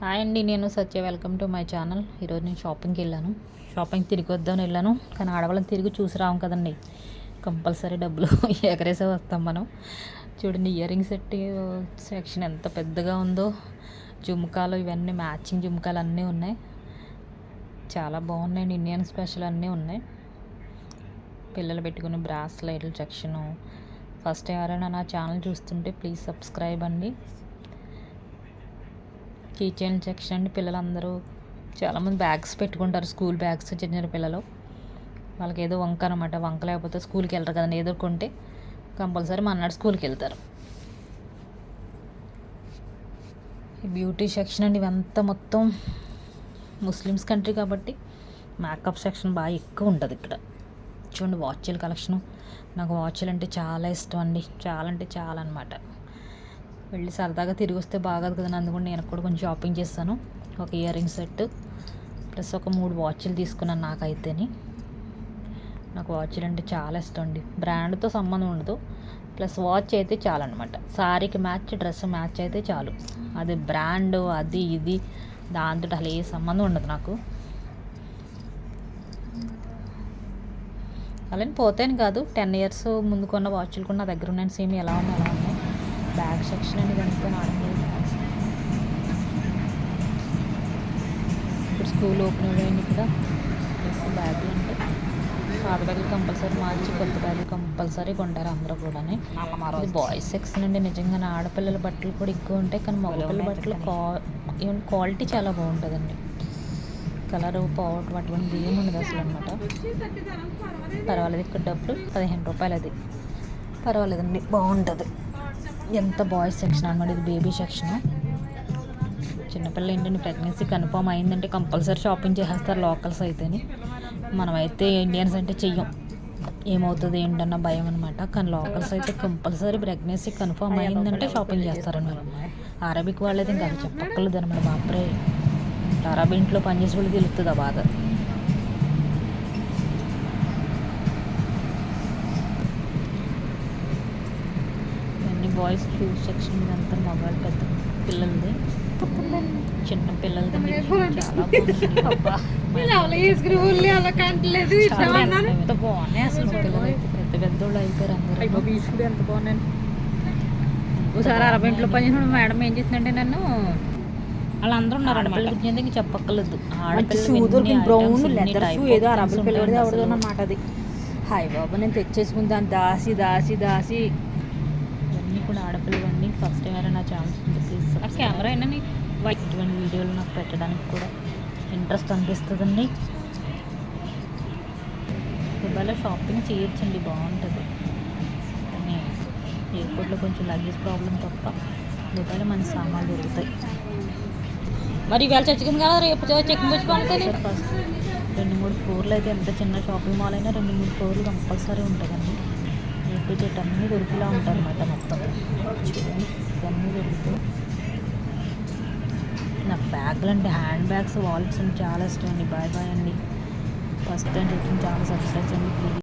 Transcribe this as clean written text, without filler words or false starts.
Hi అండి, నేను Satya. Welcome to my channel. ఈరోజు నేను షాపింగ్కి వెళ్ళాను. షాపింగ్ తిరిగి వద్దామని వెళ్ళాను, కానీ ఆడవాళ్ళని తిరిగి చూసి రాము కదండి. కంపల్సరీ డబ్బులు ఎగరేసే వస్తాం మనం. చూడండి, ఇయర్ రింగ్ సెక్షన్ ఎంత పెద్దగా ఉందో. జుమ్కాలు ఇవన్నీ మ్యాచింగ్ జుమ్కాలు అన్నీ ఉన్నాయి. చాలా బాగున్నాయండి. ఇండియన్ స్పెషల్ అన్నీ ఉన్నాయి. పిల్లలు పెట్టుకునే బ్రాస్లైట్ల సెక్షను. ఫస్ట్ ఎవరైనా నా ఛానల్ చూస్తుంటే ప్లీజ్ సబ్స్క్రైబ్ అండి. కీ చైన్ సెక్షన్ అండి. పిల్లలందరూ చాలామంది బ్యాగ్స్ పెట్టుకుంటారు, స్కూల్ బ్యాగ్స్. చిన్న చిన్న పిల్లలు, వాళ్ళకి ఏదో వంక అనమాట. వంక లేకపోతే స్కూల్కి వెళ్తారు కదండి. ఏదో కొంటే కంపల్సరీ మన్నాడు స్కూల్కి వెళ్తారు. ఈ బ్యూటీ సెక్షన్ అండి. ఇవంతా మొత్తం ముస్లిమ్స్ కంట్రీ కాబట్టి మేకప్ సెక్షన్ బాగా ఎక్కువ ఉంటుంది ఇక్కడ. చూడండి, వాచ్ల కలెక్షను. నాకు వాచ్లు అంటే చాలా ఇష్టం అండి. చాలా అంటే చాలా అనమాట. వెళ్ళి సరదాగా తిరిగి వస్తే బాగోదు కదండి. అందుకని నేను కూడా కొంచెం షాపింగ్ చేస్తాను. ఒక ఇయర్ రింగ్ సెట్ ప్లస్ ఒక 3 వాచ్లు తీసుకున్నాను. నాకైతేని నాకు వాచ్లు అంటే చాలా ఇష్టం అండి. బ్రాండ్తో సంబంధం ఉండదు, ప్లస్ వాచ్ అయితే చాలు అనమాట. సారీకి మ్యాచ్, డ్రెస్ మ్యాచ్ అయితే చాలు. అది బ్రాండ్ అది ఇది దాంతో అసలు ఏ సంబంధం ఉండదు నాకు. అలానే పోతేని కాదు, 10 ఇయర్స్ ముందు కొన్న వాచ్లు కూడా నా దగ్గర ఉన్నాయని. సేమ్ ఎలా ఉన్నాయి అలా ఉన్నాయి. బ్యాగ్ సెక్షన్ అని కనుక ఇప్పుడు స్కూల్ ఓపెన్ అయ్యింది. ఇక్కడ బ్యాగులు అంటే పాత బ్యాగులు కంపల్సరీ మార్చి కొత్త బ్యాగులు కంపల్సరీ కొంటారు అందరూ కూడా. ఇది బాయ్స్ సెక్షన్ అండి. నిజంగానే ఆడపిల్లల బట్టలు కూడా ఎక్కువ ఉంటాయి, కానీ మగపిల్లల బట్టలు ఈవెన్ క్వాలిటీ చాలా బాగుంటుందండి. కలరు పౌడర్ అటువంటిది ఏముండదు అసలు అనమాట. పర్వాలేదు. ఇక్కడ డబ్బులు 15 రూపాయలు. అది పర్వాలేదండి, బాగుంటుంది. ఎంత బాయ్స్ సెక్షన్ అనమాట. ఇది బేబీ సెక్షన్. చిన్నపిల్లలు ఏంటంటే ప్రెగ్నెన్సీ కన్ఫర్మ్ అయిందంటే కంపల్సరీ షాపింగ్ చేసేస్తారు లోకల్స్ అయితేని. మనమైతే ఇండియన్స్ అంటే చెయ్యం, ఏమవుతుంది ఏంటన్న భయం అనమాట. కానీ లోకల్స్ అయితే కంపల్సరీ ప్రెగ్నెన్సీ కన్ఫర్మ్ అయిందంటే షాపింగ్ చేస్తారన్నమాట. అరబిక్ వాళ్ళైతే ఇంకా చెప్పక్కర్లేదు అనమాట. బాప్రే, అరబ్ ఇంట్లో పనిచేసే వాళ్ళు తెలుస్తుంది ఆ బాధ. బాయ్స్ షూస్ సెక్షన్ ఇదంతా మొబైల్ పెద్ద పిల్లలది, చిన్న పిల్లలది చాలా బాగున్నాయి అసలు. పిల్లలు అయితే పెద్ద పెద్దోళ్ళు అయిపోయారు అందరూ. ఎంత బాగున్నాయి. ఒకసారి అరబై ఇంట్లో పనిచేసిన మేడం ఏం చేసిందంటే, నన్ను వాళ్ళందరూ ఉన్నారు ఆడపిల్లలు ఇంక చెప్పక్కర్లేదు. ఏదో అరబై పిల్లడిది ఎవరిదోనమాట. అది హాయ్ బాబా, నేను తెచ్చేసుకుందాను దాసి దాసి దాసి. కూడా ఆడపిల్లలు అండి. ఫస్ట్ టైం ఎవరైనా ఛాన్స్ ఉంది ప్లీజ్. ఆ కెమెరా అయినా ఇటువంటి వీడియోలు నాకు పెట్టడానికి కూడా ఇంట్రెస్ట్ అనిపిస్తుందండి. దుబాయ్లో షాపింగ్ చేయొచ్చండి, బాగుంటుంది. కానీ ఎయిర్పోర్ట్లో కొంచెం లగేజ్ ప్రాబ్లం తప్ప దుబాయ్లో మన సామాన్లు దొరుకుతాయి. మరి ఇవాళ చచ్చుకుంది కదా, రేపు చెక్ పుచ్చుకోవాలి. ఫస్ట్ 2-3 ఫ్లోర్లు అయితే, ఎంత చిన్న షాపింగ్ మాల్ అయినా 2-3 ఫ్లోర్లు కంపల్సరీ ఉంటుందండి. ఎప్పుడు చెట్టు అన్నీ దొరికిలా ఉంటాయి అన్నమాట. మొత్తం చూడండి, ఇవన్నీ దొరుకుతాయి. నాకు బ్యాగులు అంటే హ్యాండ్ బ్యాగ్స్, వాలెట్స్ అంటే చాలా ఇష్టం అండి. బాయ్ బాయ్ అండి. ఫస్ట్ టైం చూసిన చాలా సబ్స్క్రైబ్ అండి ప్లీజ్.